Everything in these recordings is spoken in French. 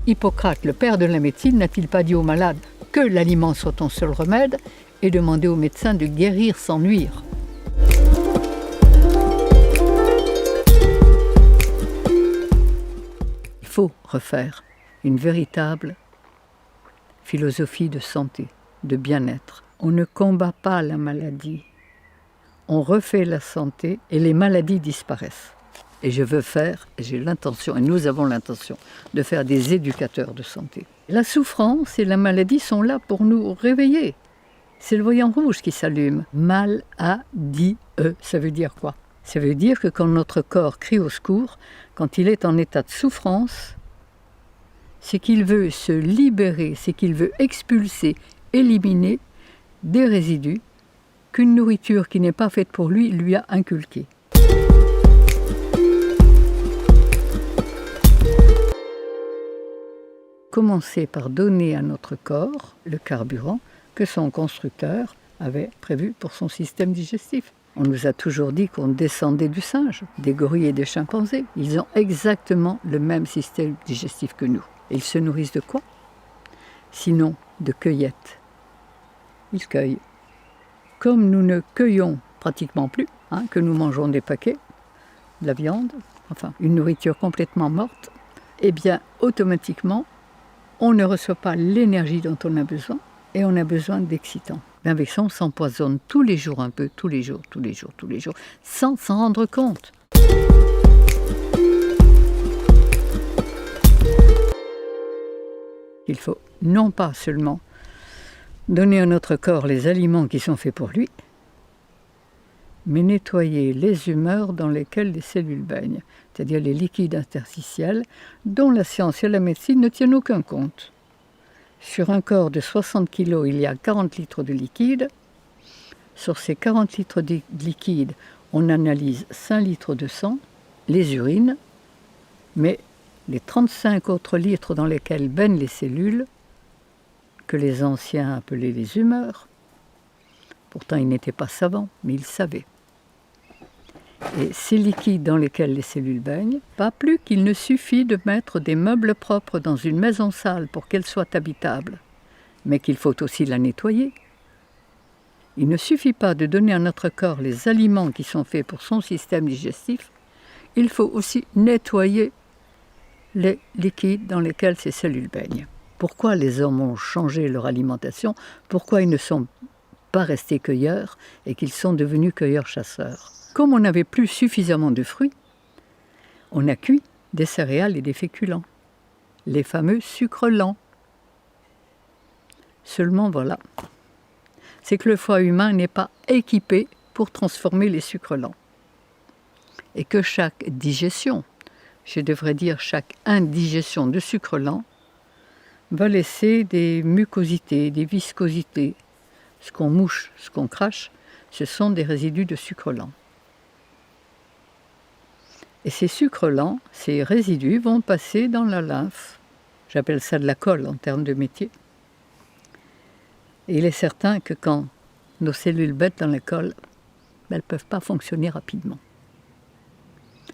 Hippocrate, le père de la médecine, n'a-t-il pas dit aux malades que l'aliment soit ton seul remède et demandé aux médecins de guérir sans nuire? Il faut refaire une véritable philosophie de santé, de bien-être. On ne combat pas la maladie, on refait la santé et les maladies disparaissent. Et je veux faire, et j'ai l'intention, et nous avons l'intention, de faire des éducateurs de santé. La souffrance et la maladie sont là pour nous réveiller. C'est le voyant rouge qui s'allume. Maladie, ça veut dire quoi? Ça veut dire que quand notre corps crie au secours, quand il est en état de souffrance, c'est qu'il veut se libérer, c'est qu'il veut expulser, éliminer des résidus qu'une nourriture qui n'est pas faite pour lui lui a inculqués. Commencer par donner à notre corps le carburant que son constructeur avait prévu pour son système digestif. On nous a toujours dit qu'on descendait du singe, des gorilles et des chimpanzés. Ils ont exactement le même système digestif que nous. Et ils se nourrissent de quoi? Sinon de cueillettes. Ils cueillent. Comme nous ne cueillons pratiquement plus, que nous mangeons des paquets, de la viande, enfin une nourriture complètement morte, eh bien automatiquement, on ne reçoit pas l'énergie dont on a besoin et on a besoin d'excitants. Mais avec ça, on s'empoisonne tous les jours un peu, tous les jours, sans s'en rendre compte. Il faut non pas seulement donner à notre corps les aliments qui sont faits pour lui, mais nettoyer les humeurs dans lesquelles les cellules baignent, c'est-à-dire les liquides interstitiels dont la science et la médecine ne tiennent aucun compte. Sur un corps de 60 kg, il y a 40 litres de liquide. Sur ces 40 litres de liquide, on analyse 5 litres de sang, les urines, mais les 35 autres litres dans lesquels baignent les cellules, que les anciens appelaient les humeurs, pourtant ils n'étaient pas savants, mais ils savaient. Et ces liquides dans lesquels les cellules baignent, pas plus qu'il ne suffit de mettre des meubles propres dans une maison sale pour qu'elle soit habitable, mais qu'il faut aussi la nettoyer. Il ne suffit pas de donner à notre corps les aliments qui sont faits pour son système digestif, il faut aussi nettoyer les liquides dans lesquels ces cellules baignent. Pourquoi les hommes ont changé leur alimentation? Pourquoi ils ne sont pas restés cueilleurs et qu'ils sont devenus cueilleurs-chasseurs? Comme on n'avait plus suffisamment de fruits, on a cuit des céréales et des féculents, les fameux sucres lents. Seulement voilà, c'est que le foie humain n'est pas équipé pour transformer les sucres lents. Et que chaque digestion, je devrais dire chaque indigestion de sucre lent, va laisser des mucosités, des viscosités. Ce qu'on mouche, ce qu'on crache, ce sont des résidus de sucre lent. Et ces sucres lents, ces résidus vont passer dans la lymphe. J'appelle ça de la colle en termes de métier. Et il est certain que quand nos cellules bêtent dans la colle, elles ne peuvent pas fonctionner rapidement.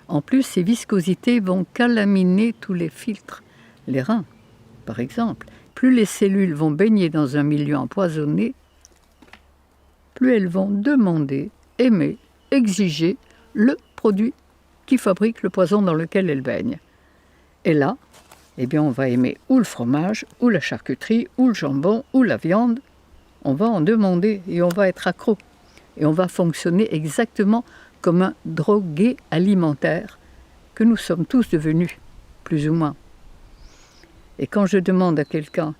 En plus, ces viscosités vont calaminer tous les filtres, les reins, par exemple. Plus les cellules vont baigner dans un milieu empoisonné, plus elles vont demander, aimer, exiger le produit qui fabrique le poison dans lequel elles baignent. Et là, eh bien, on va aimer ou le fromage, ou la charcuterie, ou le jambon, ou la viande. On va en demander et on va être accro. Et on va fonctionner exactement comme un drogué alimentaire que nous sommes tous devenus, plus ou moins. Et quand je demande à quelqu'un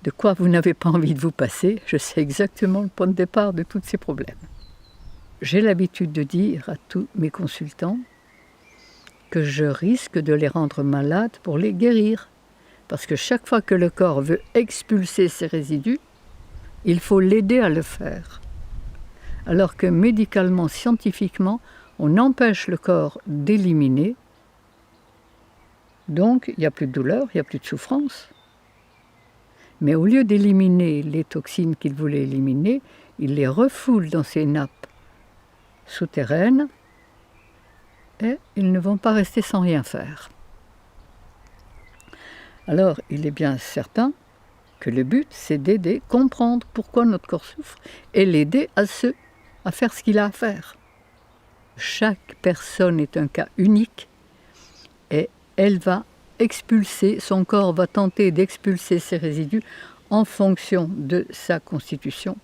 de quoi vous n'avez pas envie de vous passer, je sais exactement le point de départ de tous ces problèmes. J'ai l'habitude de dire à tous mes consultants que je risque de les rendre malades pour les guérir. Parce que chaque fois que le corps veut expulser ses résidus, il faut l'aider à le faire. Alors que médicalement, scientifiquement, on empêche le corps d'éliminer. Donc, il n'y a plus de douleur, il n'y a plus de souffrance. Mais au lieu d'éliminer les toxines qu'il voulait éliminer, il les refoule dans ces nappes souterraines et ils ne vont pas rester sans rien faire. Alors, il est bien certain que le but, c'est d'aider, comprendre pourquoi notre corps souffre et l'aider à faire ce qu'il a à faire. Chaque personne est un cas unique et elle va expulser, son corps va tenter d'expulser ses résidus en fonction de sa constitution.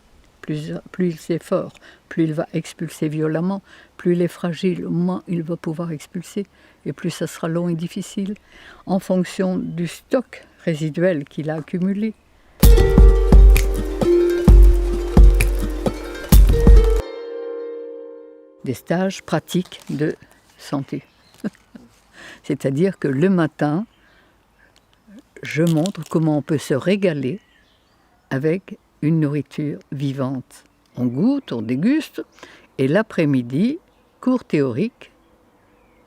Plus il est fort, plus il va expulser violemment, plus il est fragile, moins il va pouvoir expulser, et plus ça sera long et difficile, en fonction du stock résiduel qu'il a accumulé. Des stages pratiques de santé. C'est-à-dire que le matin, je montre comment on peut se régaler avec une nourriture vivante. On goûte, on déguste, et l'après-midi, cours théorique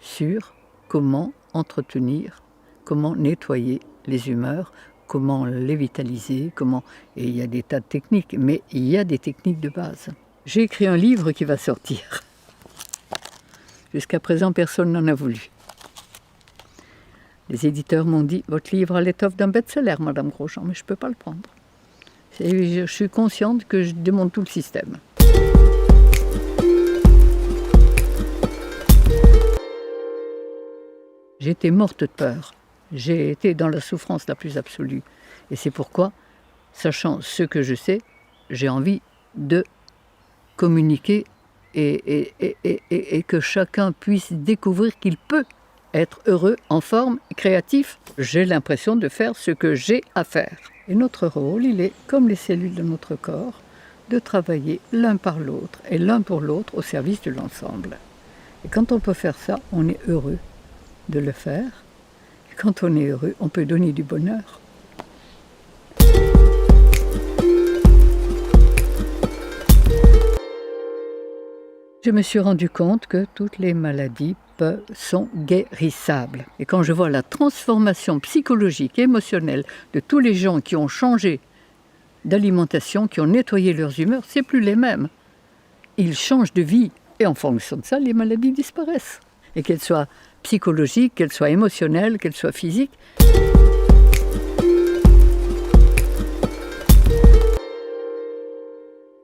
sur comment entretenir, comment nettoyer les humeurs, comment les vitaliser, et il y a des tas de techniques, mais il y a des techniques de base. J'ai écrit un livre qui va sortir. Jusqu'à présent, personne n'en a voulu. Les éditeurs m'ont dit « Votre livre a l'étoffe d'un best-seller, Madame Grosjean, mais je ne peux pas le prendre. » Je suis consciente que je démonte tout le système. J'étais morte de peur. J'ai été dans la souffrance la plus absolue. Et c'est pourquoi, sachant ce que je sais, j'ai envie de communiquer et que chacun puisse découvrir qu'il peut être heureux, en forme, créatif. J'ai l'impression de faire ce que j'ai à faire. Et notre rôle, il est, comme les cellules de notre corps, de travailler l'un par l'autre et l'un pour l'autre au service de l'ensemble. Et quand on peut faire ça, on est heureux de le faire. Et quand on est heureux, on peut donner du bonheur. Je me suis rendu compte que toutes les maladies sont guérissables. Et quand je vois la transformation psychologique et émotionnelle de tous les gens qui ont changé d'alimentation, qui ont nettoyé leurs humeurs, c'est plus les mêmes. Ils changent de vie et en fonction de ça, les maladies disparaissent. Et qu'elles soient psychologiques, qu'elles soient émotionnelles, qu'elles soient physiques.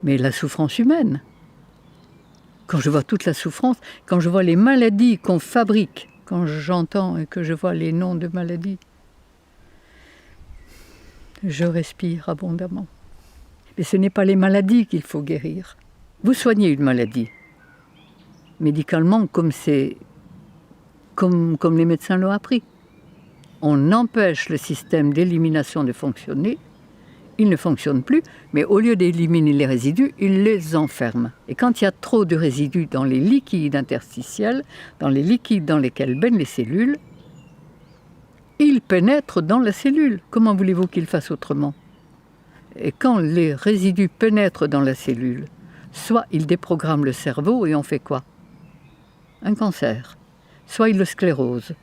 Mais la souffrance humaine, quand je vois toute la souffrance, quand je vois les maladies qu'on fabrique, quand j'entends et que je vois les noms de maladies, je respire abondamment. Mais ce n'est pas les maladies qu'il faut guérir. Vous soignez une maladie, médicalement, comme les médecins l'ont appris. On empêche le système d'élimination de fonctionner. Il ne fonctionne plus, mais au lieu d'éliminer les résidus, il les enferme. Et quand il y a trop de résidus dans les liquides interstitiels, dans les liquides dans lesquels baignent les cellules, ils pénètrent dans la cellule. Comment voulez-vous qu'ils fassent autrement? Et quand les résidus pénètrent dans la cellule, soit ils déprogramment le cerveau et on fait quoi? Un cancer. Soit ils le sclérosent.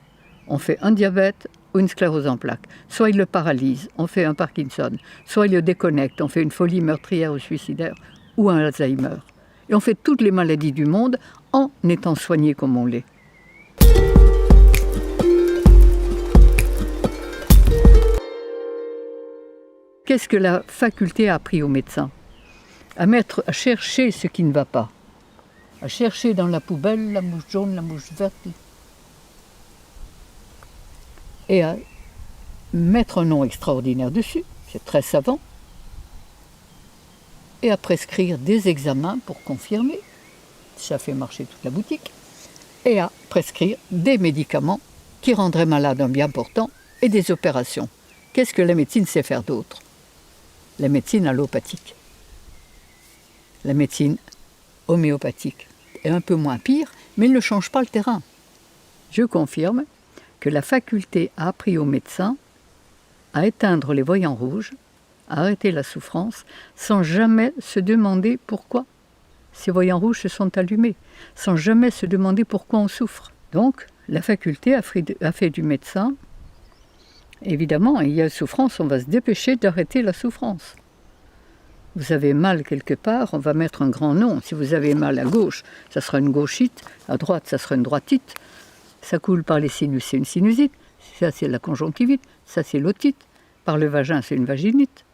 On fait un diabète ou une sclérose en plaques. Soit il le paralyse, on fait un Parkinson. Soit il le déconnecte, on fait une folie meurtrière ou suicidaire ou un Alzheimer. Et on fait toutes les maladies du monde en étant soigné comme on l'est. Qu'est-ce que la faculté a appris aux médecins? À chercher ce qui ne va pas. À chercher dans la poubelle la mouche jaune, la mouche verte. Et à mettre un nom extraordinaire dessus, c'est très savant, et à prescrire des examens pour confirmer, ça fait marcher toute la boutique, et à prescrire des médicaments qui rendraient malade un bien portant et des opérations. Qu'est-ce que la médecine sait faire d'autre? La médecine allopathique. La médecine homéopathique est un peu moins pire, mais elle ne change pas le terrain. Je confirme que la faculté a appris aux médecins à éteindre les voyants rouges, à arrêter la souffrance, sans jamais se demander pourquoi ces voyants rouges se sont allumés, sans jamais se demander pourquoi on souffre. Donc, la faculté a fait du médecin, évidemment, il y a souffrance, on va se dépêcher d'arrêter la souffrance. Vous avez mal quelque part, on va mettre un grand nom. Si vous avez mal à gauche, ça sera une gauchite, à droite, ça sera une droitite. Ça coule par les sinus, c'est une sinusite. Ça, c'est la conjonctivite, ça, c'est l'otite. Par le vagin, c'est une vaginite.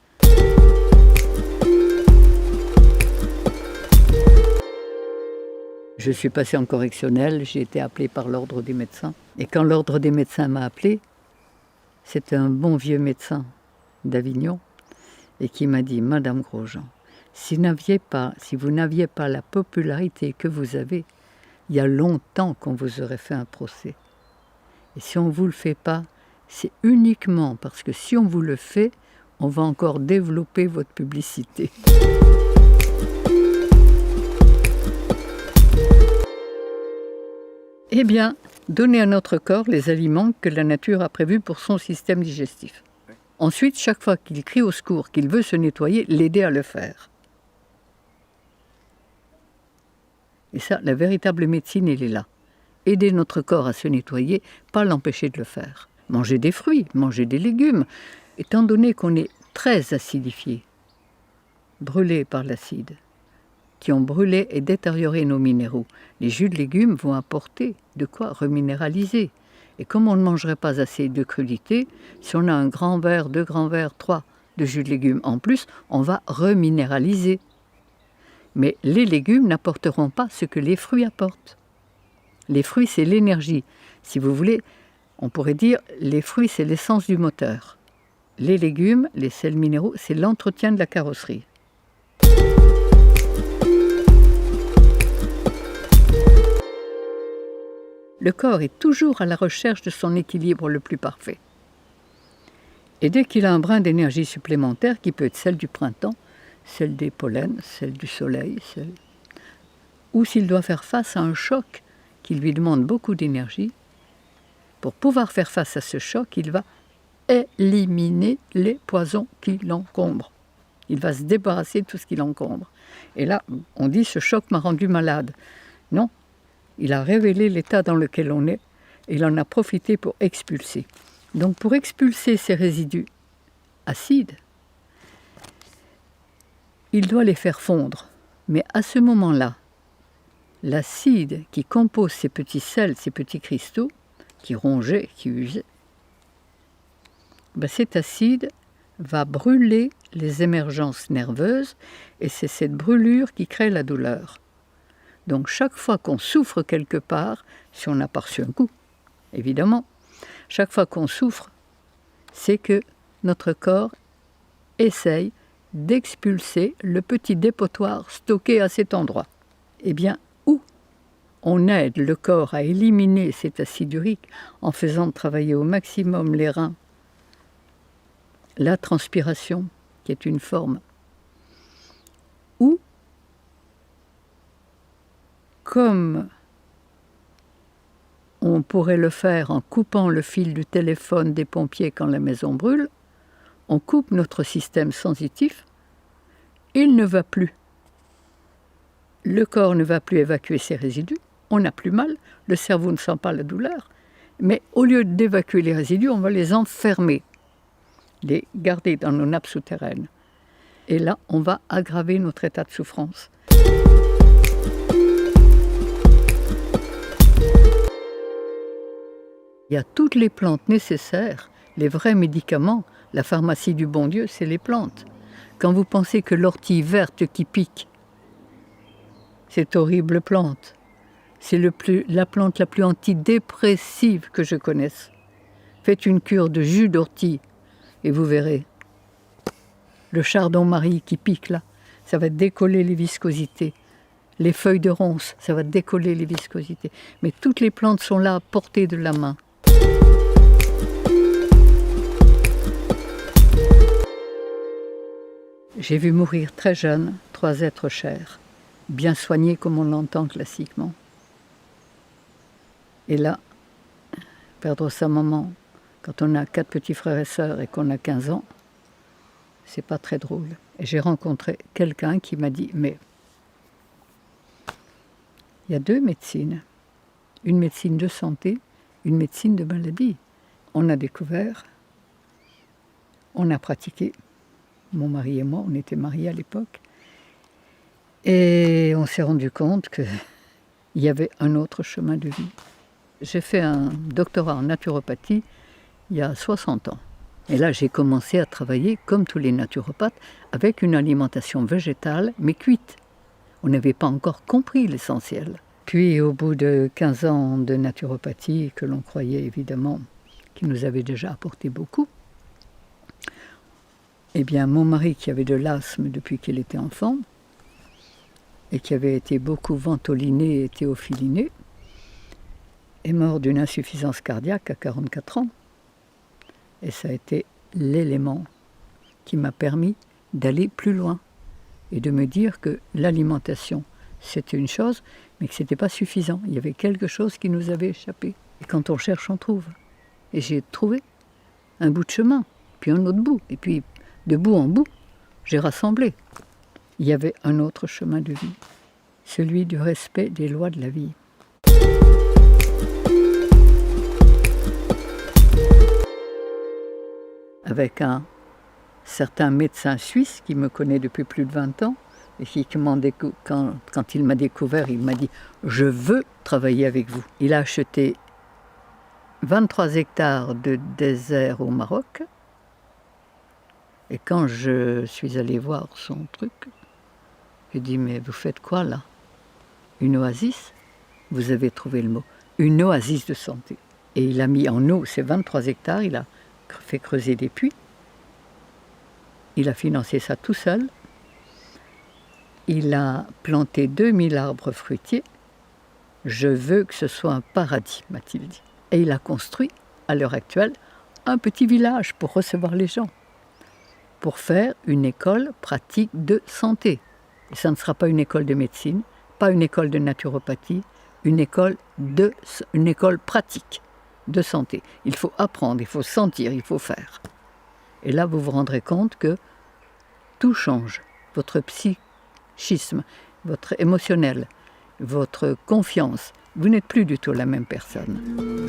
Je suis passée en correctionnel, j'ai été appelée par l'ordre des médecins. Et quand l'ordre des médecins m'a appelée, c'était un bon vieux médecin d'Avignon et qui m'a dit « Madame Grosjean, si vous n'aviez pas la popularité que vous avez, il y a longtemps qu'on vous aurait fait un procès. Et si on ne vous le fait pas, c'est uniquement parce que si on vous le fait, on va encore développer votre publicité. » Eh bien, donner à notre corps les aliments que la nature a prévus pour son système digestif. Ensuite, chaque fois qu'il crie au secours, qu'il veut se nettoyer, l'aider à le faire. Et ça, la véritable médecine, elle est là. Aider notre corps à se nettoyer, pas l'empêcher de le faire. Manger des fruits, manger des légumes, étant donné qu'on est très acidifié, brûlé par l'acide, qui ont brûlé et détérioré nos minéraux. Les jus de légumes vont apporter de quoi reminéraliser. Et comme on ne mangerait pas assez de crudités, si on a un grand verre, 2 grands verres, 3 de jus de légumes en plus, on va reminéraliser. Mais les légumes n'apporteront pas ce que les fruits apportent. Les fruits, c'est l'énergie. Si vous voulez, on pourrait dire les fruits, c'est l'essence du moteur. Les légumes, les sels minéraux, c'est l'entretien de la carrosserie. Le corps est toujours à la recherche de son équilibre le plus parfait. Et dès qu'il a un brin d'énergie supplémentaire, qui peut être celle du printemps, celle des pollens, celle du soleil, ou s'il doit faire face à un choc qui lui demande beaucoup d'énergie, pour pouvoir faire face à ce choc, il va éliminer les poisons qui l'encombrent. Il va se débarrasser de tout ce qui l'encombre. Et là, on dit « ce choc m'a rendu malade ». Non. Il a révélé l'état dans lequel on est et il en a profité pour expulser. Donc pour expulser ces résidus acides, il doit les faire fondre. Mais à ce moment-là, l'acide qui compose ces petits sels, ces petits cristaux, qui rongeaient, qui usaient, cet acide va brûler les émergences nerveuses et c'est cette brûlure qui crée la douleur. Donc chaque fois qu'on souffre quelque part, si on n'a pas reçu un coup, évidemment, chaque fois qu'on souffre, c'est que notre corps essaye d'expulser le petit dépotoir stocké à cet endroit. Eh bien, où on aide le corps à éliminer cet acide urique en faisant travailler au maximum les reins, la transpiration, qui est une forme, ou comme on pourrait le faire en coupant le fil du téléphone des pompiers quand la maison brûle, on coupe notre système sensitif, il ne va plus. Le corps ne va plus évacuer ses résidus, on n'a plus mal, le cerveau ne sent pas la douleur, mais au lieu d'évacuer les résidus, on va les enfermer, les garder dans nos nappes souterraines. Et là, on va aggraver notre état de souffrance. Il y a toutes les plantes nécessaires, les vrais médicaments. La pharmacie du bon Dieu, c'est les plantes. Quand vous pensez que l'ortie verte qui pique, cette horrible plante, c'est la plante la plus antidépressive que je connaisse. Faites une cure de jus d'ortie et vous verrez. Le chardon-marie qui pique là, ça va décoller les viscosités. Les feuilles de ronce, ça va décoller les viscosités. Mais toutes les plantes sont là à portée de la main. J'ai vu mourir très jeune 3 êtres chers, bien soignés comme on l'entend classiquement. Et là, perdre sa maman quand on a 4 petits frères et sœurs et qu'on a 15 ans, c'est pas très drôle. Et j'ai rencontré quelqu'un qui m'a dit « Mais il y a 2 médecines, une médecine de santé, une médecine de maladie. On a découvert, on a pratiqué. Mon mari et moi, on était mariés à l'époque. Et on s'est rendu compte qu'il y avait un autre chemin de vie. J'ai fait un doctorat en naturopathie il y a 60 ans. Et là, j'ai commencé à travailler, comme tous les naturopathes, avec une alimentation végétale, mais cuite. On n'avait pas encore compris l'essentiel. Puis, au bout de 15 ans de naturopathie, que l'on croyait évidemment qui nous avait déjà apporté beaucoup, eh bien, mon mari, qui avait de l'asthme depuis qu'il était enfant, et qui avait été beaucoup ventoliné et théophiliné, est mort d'une insuffisance cardiaque à 44 ans. Et ça a été l'élément qui m'a permis d'aller plus loin et de me dire que l'alimentation, c'était une chose, mais que ce n'était pas suffisant. Il y avait quelque chose qui nous avait échappé. Et quand on cherche, on trouve. Et j'ai trouvé un bout de chemin, puis un autre bout. Et puis, de bout en bout, j'ai rassemblé. Il y avait un autre chemin de vie, celui du respect des lois de la vie. Avec un certain médecin suisse qui me connaît depuis plus de 20 ans et qui, quand il m'a découvert, il m'a dit « Je veux travailler avec vous ». Il a acheté 23 hectares de désert au Maroc et quand je suis allé voir son truc, j'ai dit « Mais vous faites quoi là? Une oasis ?» Vous avez trouvé le mot. Une oasis de santé. Et il a mis en eau ces 23 hectares, il a fait creuser des puits. Il a financé ça tout seul. Il a planté 2000 arbres fruitiers. Je veux que ce soit un paradis, m'a-t-il dit. Et il a construit, à l'heure actuelle, un petit village pour recevoir les gens, pour faire une école pratique de santé. Et ça ne sera pas une école de médecine, pas une école de naturopathie, une école pratique de santé. Il faut apprendre, il faut sentir, il faut faire. Et là, vous vous rendrez compte que tout change. Votre psychisme, votre émotionnel, votre confiance. Vous n'êtes plus du tout la même personne.